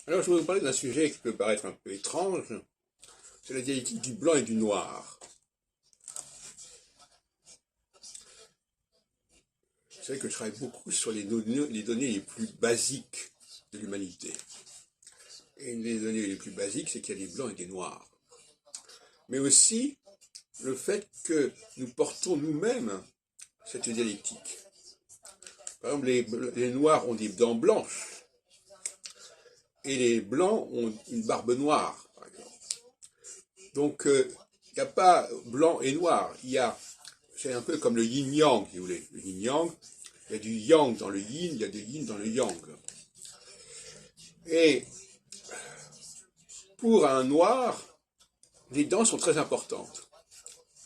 Alors, je vais vous parler d'un sujet qui peut paraître un peu étrange, c'est la dialectique du blanc et du noir. Vous savez que je travaille beaucoup sur les données les plus basiques de l'humanité. Et une des données les plus basiques, c'est qu'il y a des blancs et des noirs. Mais aussi, le fait que nous portons nous-mêmes cette dialectique. Par exemple, les noirs ont des dents blanches, et les blancs ont une barbe noire, par exemple. Donc, il n'y a pas blanc et noir. C'est un peu comme le yin-yang, si vous voulez. Le yin-yang, il y a du yang dans le yin, il y a du yin dans le yang. Et pour un noir, les dents sont très importantes.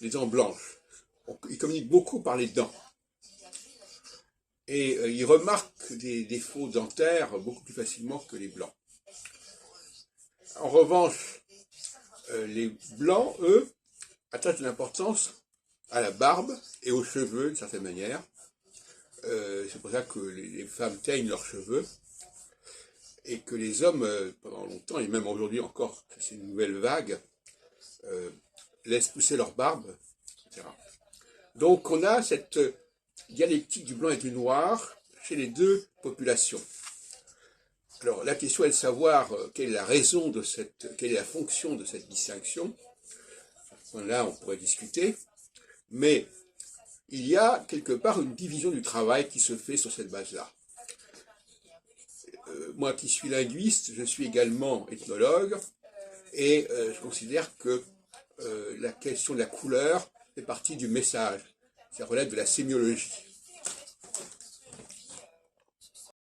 Les dents blanches. Il communique beaucoup par les dents. Et il remarque des défauts dentaires beaucoup plus facilement que les blancs. En revanche, les blancs, eux, attachent de l'importance à la barbe et aux cheveux, d'une certaine manière. C'est pour ça que les femmes teignent leurs cheveux, et que les hommes, pendant longtemps, et même aujourd'hui encore, c'est une nouvelle vague, laissent pousser leur barbe, etc. Donc on a cette dialectique du blanc et du noir chez les deux populations. Alors la question est de savoir quelle est la raison de quelle est la fonction de cette distinction. Là, on pourrait discuter, mais il y a quelque part une division du travail qui se fait sur cette base-là. Moi qui suis linguiste, je suis également ethnologue, et je considère que la question de la couleur fait partie du message, ça relève de la sémiologie.